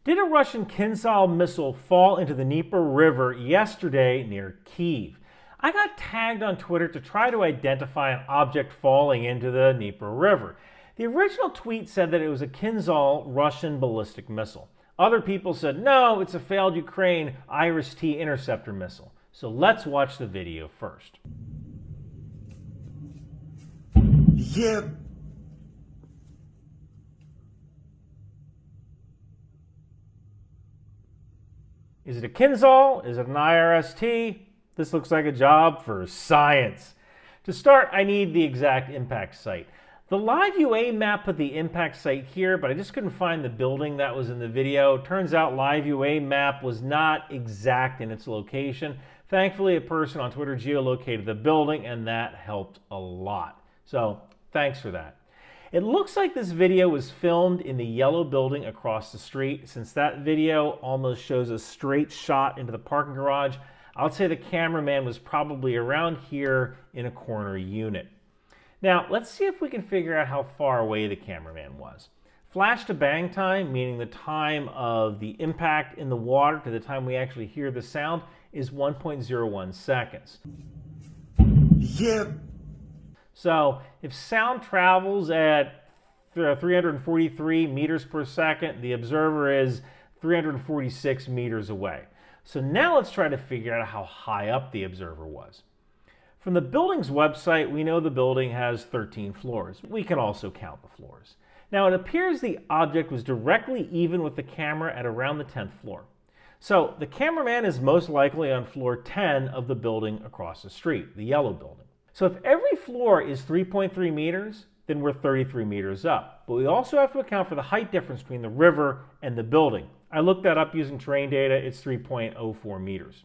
Did a Russian Kinzhal missile fall into the Dnipro River yesterday near Kyiv? I got tagged on Twitter to try to identify an object falling into the Dnipro River. The original tweet said that it was a Kinzhal Russian ballistic missile. Other people said, no, it's a failed Ukraine Iris-T interceptor missile. So let's watch the video first. Yeah. Is it a Kinzhal? Is it an IRST? This looks like a job for science. To start, I need the exact impact site. The live UA map put the impact site here, but I just couldn't find the building that was in the video. Turns out live UA map was not exact in its location. Thankfully, a person on Twitter geolocated the building, and that helped a lot. So thanks for that. It looks like this video was filmed in the yellow building across the street. Since that video almost shows a straight shot into the parking garage, I'll say the cameraman was probably around here in a corner unit. Now, let's see if we can figure out how far away the cameraman was. Flash to bang time, meaning the time of the impact in the water to the time we actually hear the sound, is 1.01 seconds. Yeah. So if sound travels at 343 meters per second, the observer is 346 meters away. So now let's try to figure out how high up the observer was. From the building's website, we know the building has 13 floors. We can also count the floors. Now it appears the object was directly even with the camera at around the 10th floor. So the cameraman is most likely on floor 10 of the building across the street, the yellow building. So if every floor is 3.3 meters, then we're 33 meters up. But we also have to account for the height difference between the river and the building. I looked that up using terrain data. It's 3.04 meters.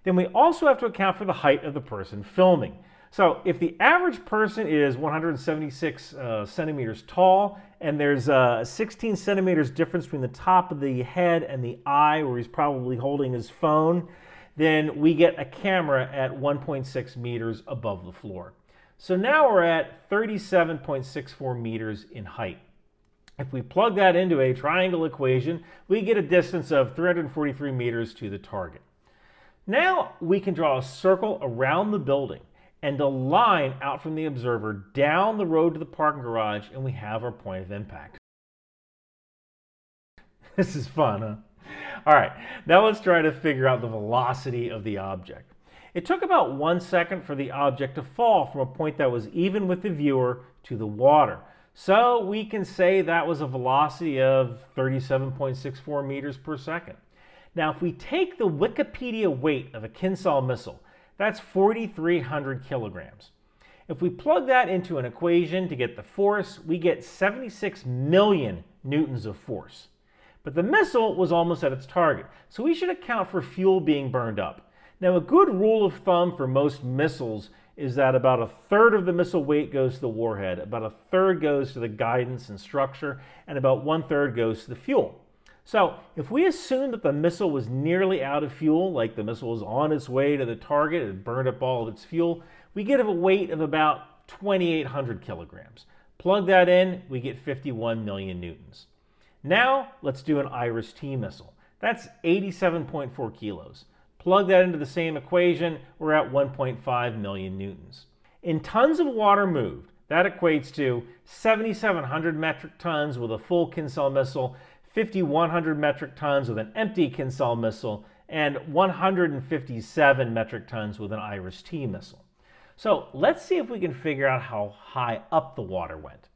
Then we also have to account for the height of the person filming. So if the average person is 176 centimeters tall, and there's a 16 centimeters difference between the top of the head and the eye where he's probably holding his phone, then we get a camera at 1.6 meters above the floor. So now we're at 37.64 meters in height. If we plug that into a triangle equation, we get a distance of 343 meters to the target. Now we can draw a circle around the building and a line out from the observer down the road to the parking garage, and we have our point of impact. This is fun, huh? All right, now let's try to figure out the velocity of the object. It took about 1 second for the object to fall from a point that was even with the viewer to the water. So we can say that was a velocity of 37.64 meters per second. Now, if we take the Wikipedia weight of a Kinzhal missile, that's 4,300 kilograms. If we plug that into an equation to get the force, we get 76 million newtons of force. But the missile was almost at its target, so we should account for fuel being burned up. Now, a good rule of thumb for most missiles is that about a third of the missile weight goes to the warhead, about a third goes to the guidance and structure, and about 1/3 goes to the fuel. So if we assume that the missile was nearly out of fuel, like the missile was on its way to the target, it burned up all of its fuel, we get a weight of about 2,800 kilograms. Plug that in, we get 51 million newtons. Now let's do an Iris-T missile. That's 87.4 kilos. Plug that into the same equation, we're at 1.5 million newtons. In tons of water moved, that equates to 7,700 metric tons with a full Kinzhal missile, 5,100 metric tons with an empty Kinzhal missile, and 157 metric tons with an Iris-T missile. So let's see if we can figure out how high up the water went.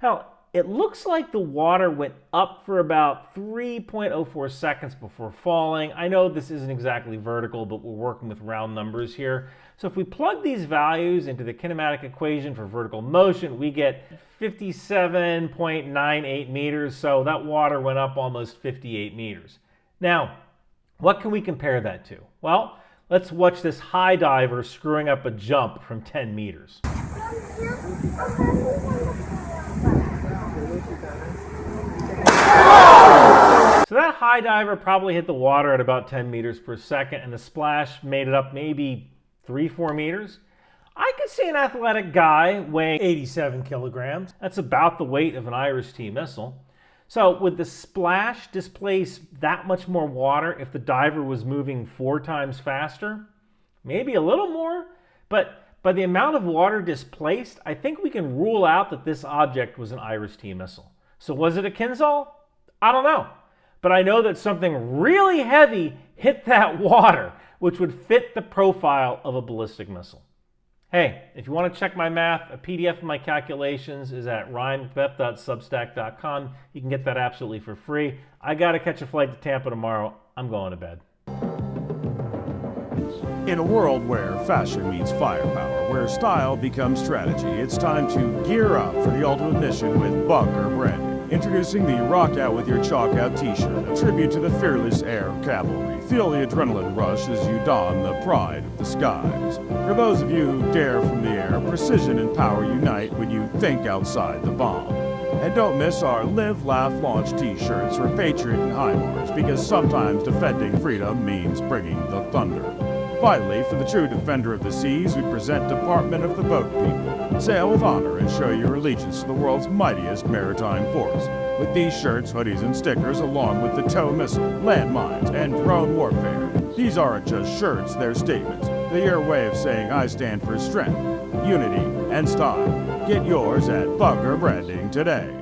Now, it looks like the water went up for about 3.04 seconds before falling. I know this isn't exactly vertical, but we're working with round numbers here. So if we plug these values into the kinematic equation for vertical motion, we get 57.98 meters. So that water went up almost 58 meters. Now, what can we compare that to? Well, let's watch this high diver screwing up a jump from 10 meters. So that high diver probably hit the water at about 10 meters per second, and the splash made it up maybe 3-4 meters. I could see an athletic guy weighing 87 kilograms. That's about the weight of an Iris-T missile. So would the splash displace that much more water if the diver was moving 4 times faster? Maybe a little more, but by the amount of water displaced, I think we can rule out that this object was an IRIS-T missile. So was it a Kinzhal? I don't know. But I know that something really heavy hit that water, which would fit the profile of a ballistic missile. Hey, if you want to check my math, a PDF of my calculations is at ryanmcbeth.substack.com. You can get that absolutely for free. I got to catch a flight to Tampa tomorrow. I'm going to bed. In a world where fashion meets firepower, where style becomes strategy, it's time to gear up for the ultimate mission with Bunker Branding. Introducing the Rock Out With Your Chalk Out t-shirt, a tribute to the fearless air cavalry. Feel the adrenaline rush as you don the pride of the skies. For those of you who dare from the air, precision and power unite when you think outside the bomb. And don't miss our Live, Laugh, Launch t-shirts for Patriot and HIMARS, because sometimes defending freedom means bringing the thunder. Finally, for the true defender of the seas, we present Department of the Boat People. Sail with honor and show your allegiance to the world's mightiest maritime force. With these shirts, hoodies, and stickers, along with the tow missile, landmines, and drone warfare. These aren't just shirts, they're statements. They're your way of saying I stand for strength, unity, and style. Get yours at Bunker Branding today.